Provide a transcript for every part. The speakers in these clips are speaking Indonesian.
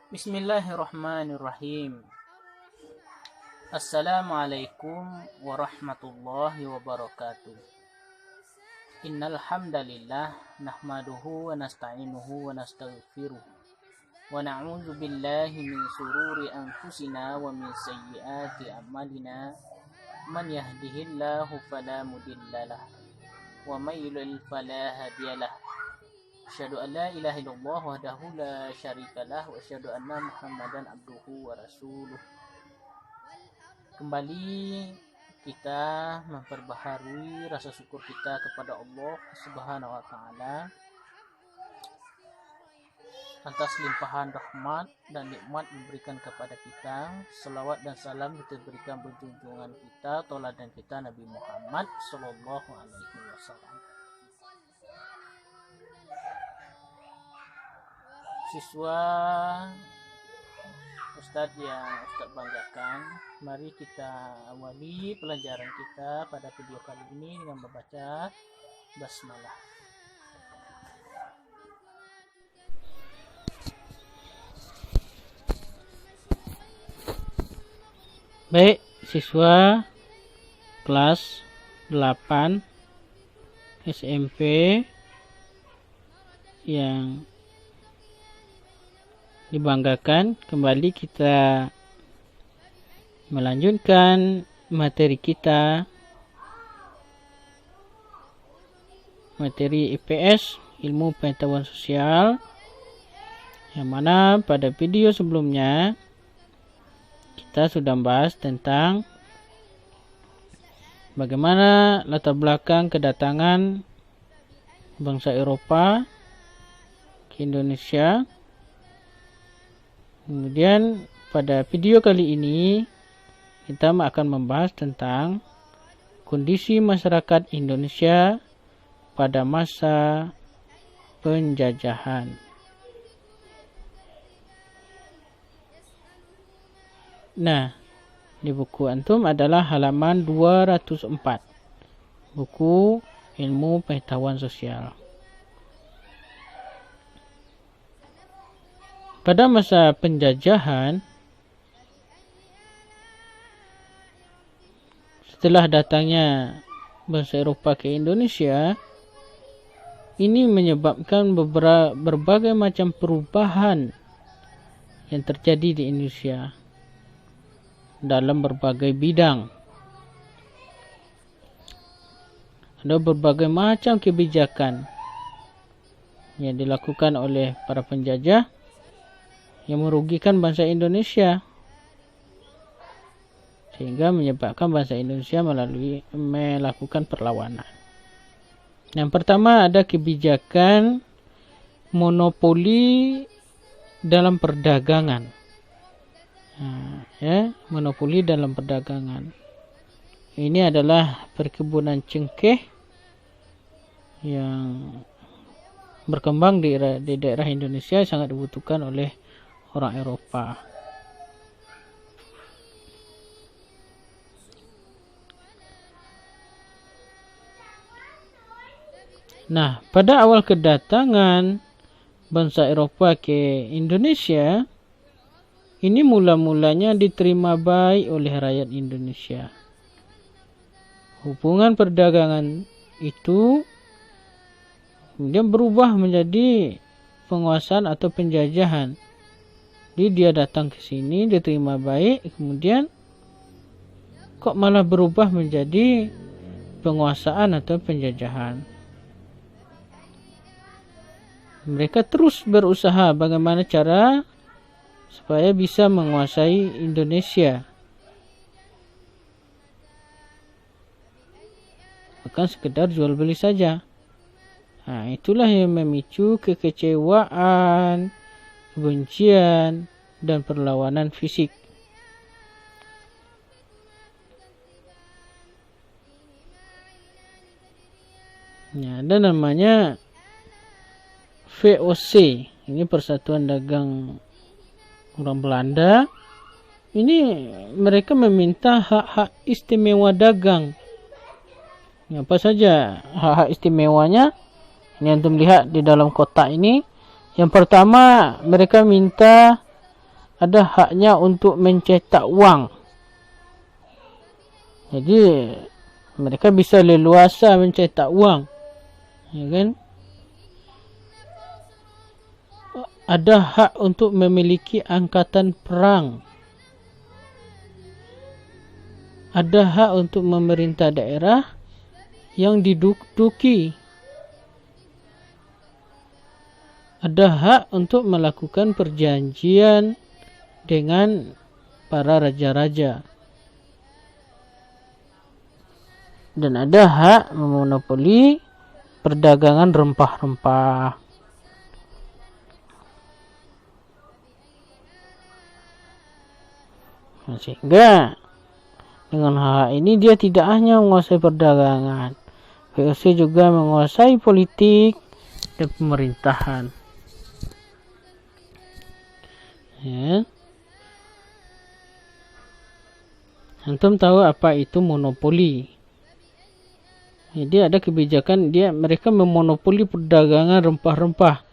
Bismillahirrahmanirrahim. Assalamualaikum warahmatullahi wabarakatuh. Innal hamdalillah nahmaduhu wa nasta'inuhu wa nastaghfiruh wa na'udzu billahi min shururi anfusina wa min sayyiati a'malina. Man yahdihillahu fala mudhillalah wa may yudlil fala hadiyalah. Asyhadu an la ilaha illallah wahdahu la syarikalah wa asyhadu anna Muhammadan abduhu wa rasuluh. Kembali kita memperbaharui rasa syukur kita kepada Allah Subhanahu wa taala atas limpahan rahmat dan nikmat memberikan kepada kita. Selawat dan salam kita berikan berjunjungan kita, tauladan kita Nabi Muhammad sallallahu alaihi wasallam. Siswa Ustadz yang Ustadz banggakan, mari kita awali pelajaran kita pada video kali ini dengan membaca basmalah. Baik, siswa kelas 8 SMP yang dibanggakan, kembali kita melanjutkan materi kita, materi IPS, ilmu pengetahuan sosial, yang mana pada video sebelumnya kita sudah membahas tentang bagaimana latar belakang kedatangan bangsa Eropa ke Indonesia. Kemudian pada video kali ini kita akan membahas tentang kondisi masyarakat Indonesia pada masa penjajahan. Nah, di buku antum adalah halaman 204. Buku ilmu pengetahuan sosial. Pada masa penjajahan, setelah datangnya bangsa Eropa ke Indonesia, ini menyebabkan berbagai macam perubahan yang terjadi di Indonesia dalam berbagai bidang. Ada berbagai macam kebijakan yang dilakukan oleh para penjajah yang merugikan bangsa Indonesia, sehingga menyebabkan bangsa Indonesia melakukan perlawanan. Yang pertama ada kebijakan monopoli dalam perdagangan. Monopoli dalam perdagangan. Ini adalah perkebunan cengkeh yang berkembang di daerah Indonesia, sangat dibutuhkan oleh orang Eropa. Nah, pada awal kedatangan bangsa Eropa ke Indonesia, ini mula-mulanya diterima baik oleh rakyat Indonesia. Hubungan perdagangan itu kemudian berubah menjadi penguasaan atau penjajahan. Jadi dia datang ke sini, diterima baik, kemudian kok malah berubah menjadi penguasaan atau penjajahan. Mereka terus berusaha bagaimana cara supaya bisa menguasai Indonesia. Bukan sekedar jual beli saja. Nah, itulah yang memicu kekecewaan, kebencian, dan perlawanan fisik. Ya, ada namanya VOC. Ini Persatuan Dagang Orang Belanda. Ini mereka meminta hak-hak istimewa dagang. Apa saja hak-hak istimewanya? Ini antum lihat di dalam kotak ini. Yang pertama, mereka minta ada haknya untuk mencetak wang. Jadi mereka bisa leluasa mencetak wang, ya kan? Ada hak untuk memiliki angkatan perang. Ada hak untuk memerintah daerah yang diduduki. Ada hak untuk melakukan perjanjian dengan para raja-raja. Dan ada hak memonopoli perdagangan rempah-rempah. Sehingga dengan hak ini dia tidak hanya menguasai perdagangan, VOC juga menguasai politik dan pemerintahan. Ya. Antum tahu apa itu monopoli? Jadi ada kebijakan mereka memonopoli perdagangan rempah-rempah.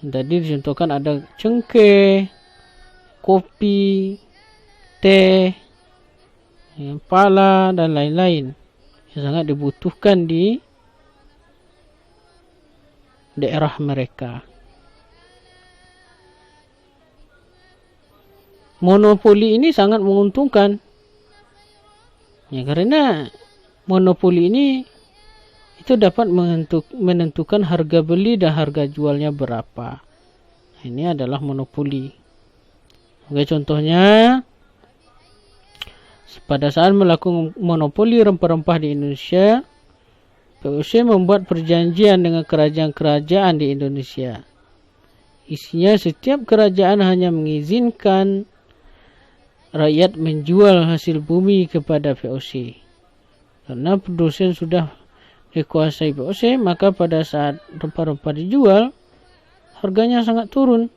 Tadi dicontohkan ada cengkeh, kopi, teh, pala dan lain-lain yang sangat dibutuhkan di daerah mereka. Monopoli ini sangat menguntungkan. Ya, karena monopoli ini itu dapat menentukan harga beli dan harga jualnya berapa. Ini adalah monopoli. Oke, contohnya pada saat melakukan monopoli rempah-rempah di Indonesia, VOC membuat perjanjian dengan kerajaan-kerajaan di Indonesia. Isinya setiap kerajaan hanya mengizinkan rakyat menjual hasil bumi kepada VOC. Karena produsen sudah dikuasai VOC, maka pada saat rempah-rempah dijual, harganya sangat turun.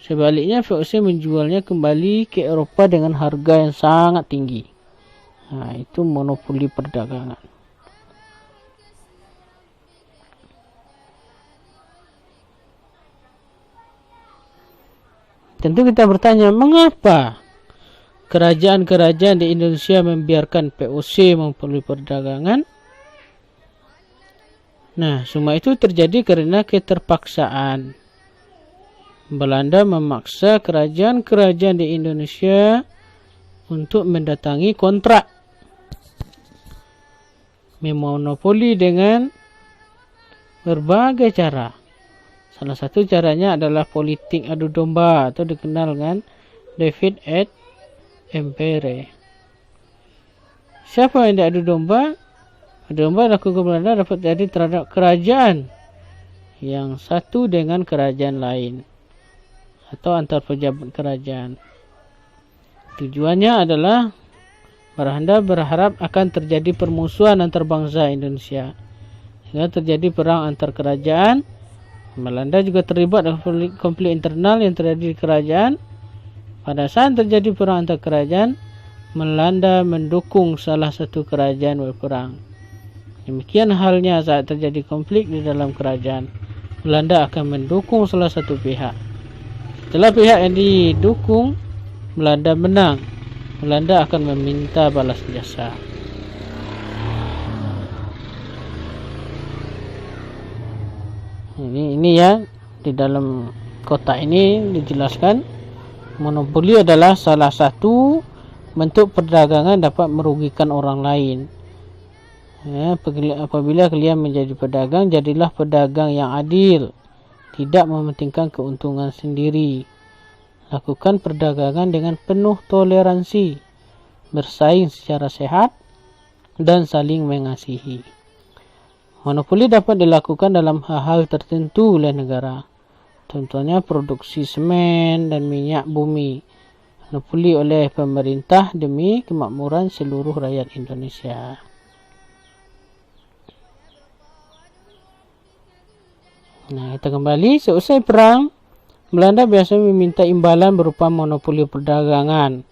Sebaliknya VOC menjualnya kembali ke Eropa dengan harga yang sangat tinggi. Nah, itu monopoli perdagangan. Tentu kita bertanya, mengapa kerajaan-kerajaan di Indonesia membiarkan VOC monopoli perdagangan? Nah, semua itu terjadi karena keterpaksaan. Belanda memaksa kerajaan-kerajaan di Indonesia untuk mendatangi kontrak. Memonopoli dengan berbagai cara. Salah satu caranya adalah politik adu domba atau dikenal dengan David et Impere. Siapa yang diadu domba? Adu domba dilakukan Belanda dapat terjadi terhadap kerajaan yang satu dengan kerajaan lain atau antar pejabat kerajaan. Tujuannya adalah Belanda berharap akan terjadi permusuhan antar bangsa Indonesia, sehingga terjadi perang antar kerajaan. Belanda juga terlibat dalam konflik internal yang terjadi di kerajaan. Pada saat terjadi perang antar kerajaan, Belanda mendukung salah satu kerajaan berperang. Demikian halnya saat terjadi konflik di dalam kerajaan, Belanda akan mendukung salah satu pihak. Setelah pihak yang didukung Belanda menang, Belanda akan meminta balas jasa. Ini ya, di dalam kotak ini dijelaskan monopoli adalah salah satu bentuk perdagangan dapat merugikan orang lain. Ya, apabila kalian menjadi pedagang, jadilah pedagang yang adil, tidak mementingkan keuntungan sendiri. Lakukan perdagangan dengan penuh toleransi, bersaing secara sehat, dan saling mengasihi. Monopoli dapat dilakukan dalam hal-hal tertentu oleh negara. Contohnya produksi semen dan minyak bumi. Monopoli oleh pemerintah demi kemakmuran seluruh rakyat Indonesia. Nah, kita kembali. Seusai perang, Belanda biasanya meminta imbalan berupa monopoli perdagangan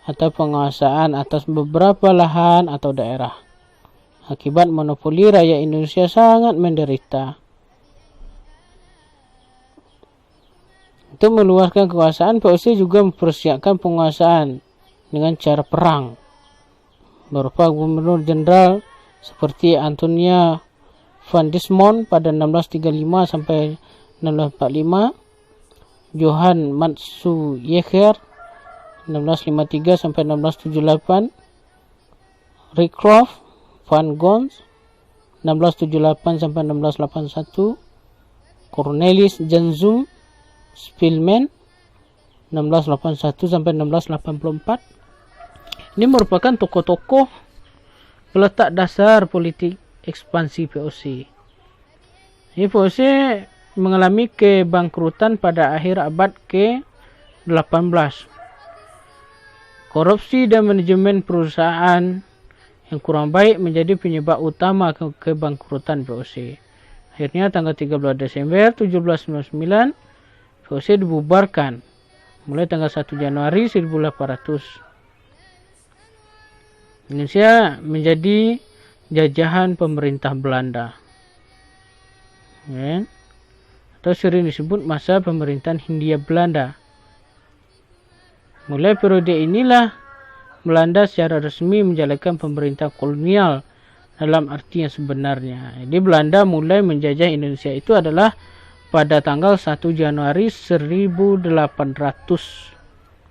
atau penguasaan atas beberapa lahan atau daerah. Akibat monopoli, rakyat Indonesia sangat menderita. Untuk meluaskan kekuasaan, POC juga mempersiapkan penguasaan dengan cara perang berupa gubernur jenderal seperti Antonia van Dismont pada 1635 sampai 1645, Johan Matsuyeger 1653 sampai 1678, Rycroft van Gons 1678 sampai 1681, Cornelis Janszoon Spilman 1681 sampai 1684. Ini merupakan tokoh-tokoh peletak dasar politik ekspansi POC. Ini POC mengalami kebangkrutan pada akhir abad ke-18. Korupsi dan manajemen perusahaan yang kurang baik menjadi penyebab utama kebangkrutan POC. Akhirnya tanggal 13 Desember 1799 POC dibubarkan mulai tanggal 1 Januari 1800. Indonesia menjadi jajahan pemerintah Belanda, atau sering disebut masa pemerintahan Hindia Belanda. Mulai periode inilah Belanda secara resmi menjalankan pemerintah kolonial dalam arti yang sebenarnya. Jadi Belanda mulai menjajah Indonesia itu adalah pada tanggal 1 Januari 1800.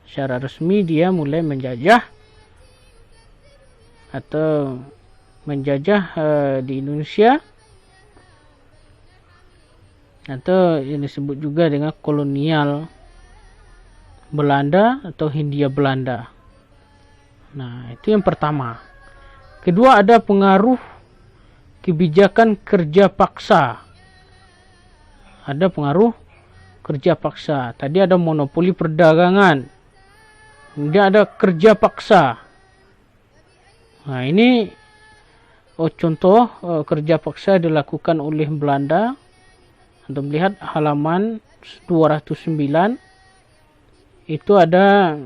Secara resmi dia mulai menjajah atau menjajah di Indonesia, atau yang disebut juga dengan kolonial Belanda atau Hindia Belanda. Nah, itu yang pertama. Kedua, ada pengaruh kebijakan kerja paksa. Ada pengaruh kerja paksa. Tadi ada monopoli perdagangan. Kemudian ada kerja paksa. Nah, ini contoh kerja paksa dilakukan oleh Belanda. Untuk melihat halaman 209, itu ada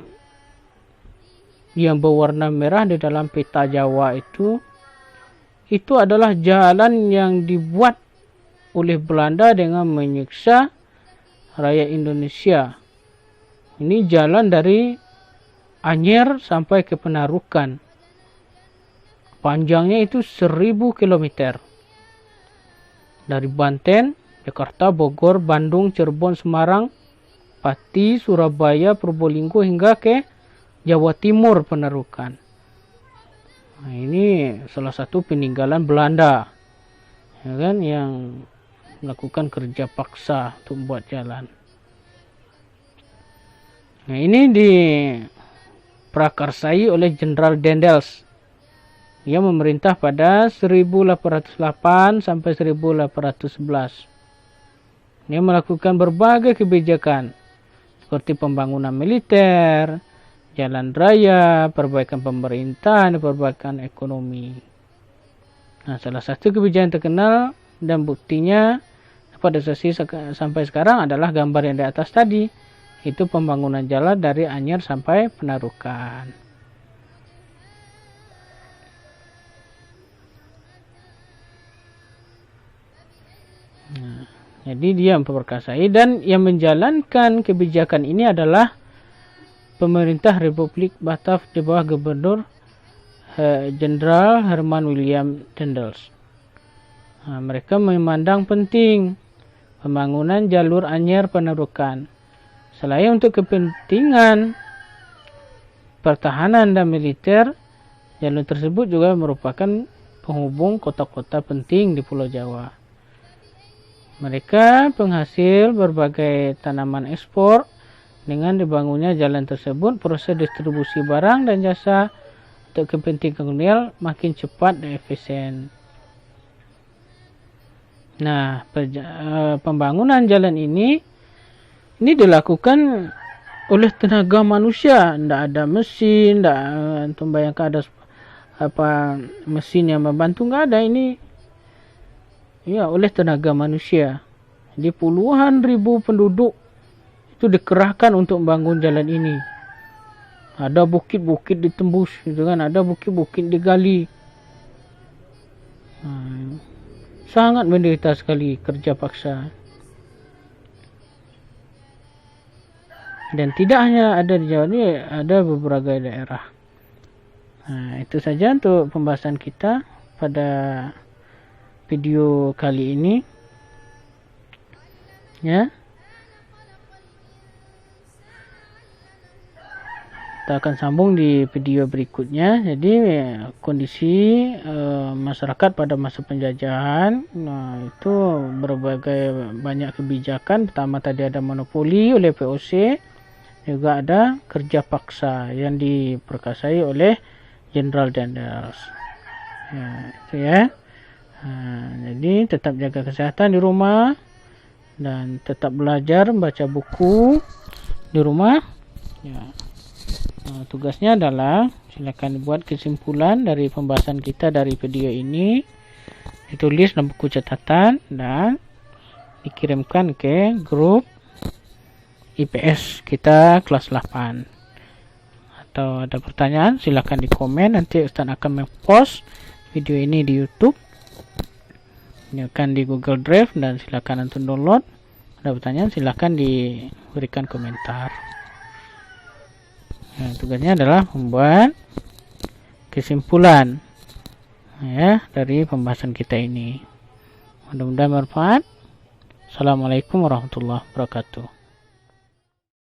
yang berwarna merah di dalam peta Jawa itu adalah jalan yang dibuat oleh Belanda dengan menyiksa rakyat Indonesia. Ini jalan dari Anyer sampai ke Penarukan. Panjangnya itu 1000 km. Dari Banten, Jakarta, Bogor, Bandung, Cirebon, Semarang, Pati, Surabaya, Probolinggo hingga ke Jawa Timur Penarukan. Nah, ini salah satu peninggalan Belanda, ya kan, yang melakukan kerja paksa untuk membuat jalan. Nah, ini diprakarsai oleh Jenderal Daendels. Dia memerintah pada 1808 sampai 1811. Dia melakukan berbagai kebijakan seperti pembangunan militer, jalan raya, perbaikan pemerintahan, perbaikan ekonomi. Nah, salah satu kebijakan terkenal dan buktinya pada sesi sampai sekarang adalah gambar yang di atas tadi. Itu pembangunan jalan dari Anyer sampai Penarukan. Nah, jadi dia memperkasai, dan yang menjalankan kebijakan ini adalah pemerintah Republik Batak di bawah Gubernur Jenderal Herman William Daendels. Nah, mereka memandang penting pembangunan jalur Anyer Penarukan. Selain untuk kepentingan pertahanan dan militer, jalur tersebut juga merupakan penghubung kota-kota penting di Pulau Jawa. Mereka penghasil berbagai tanaman ekspor. Dengan dibangunnya jalan tersebut, proses distribusi barang dan jasa untuk kepentingan kolonial makin cepat dan efisien. Nah, pembangunan jalan ini dilakukan oleh tenaga manusia. Tidak ada mesin, antum bayangkan ada mesin yang membantu, nggak ada. Ini ya oleh tenaga manusia. Jadi puluhan ribu penduduk itu dikerahkan untuk membangun jalan ini. Ada bukit-bukit ditembus, gitu kan? Ada bukit-bukit digali. Sangat menderita sekali kerja paksa. Dan tidak hanya ada di Jawa, ini ada beberapa daerah. Nah, itu saja untuk pembahasan kita pada video kali ini. Ya. Kita akan sambung di video berikutnya. Jadi kondisi masyarakat pada masa penjajahan, nah itu berbagai banyak kebijakan. Pertama tadi ada monopoli oleh VOC, juga ada kerja paksa yang diperkasai oleh Jenderal Dendels. Ya, itu ya. Jadi tetap jaga kesehatan di rumah dan tetap belajar baca buku di rumah. Ya. Tugasnya adalah silakan buat kesimpulan dari pembahasan kita dari video ini, ditulis dalam buku catatan dan dikirimkan ke grup IPS kita kelas 8. Atau ada pertanyaan silakan di komen, nanti Ustaz akan mempost video ini di YouTube, akan di Google Drive, dan silakan untuk download. Ada pertanyaan silakan diberikan komentar. Nah, tugasnya adalah membuat kesimpulan ya dari pembahasan kita ini. Mudah-mudahan bermanfaat. Assalamualaikum warahmatullahi wabarakatuh.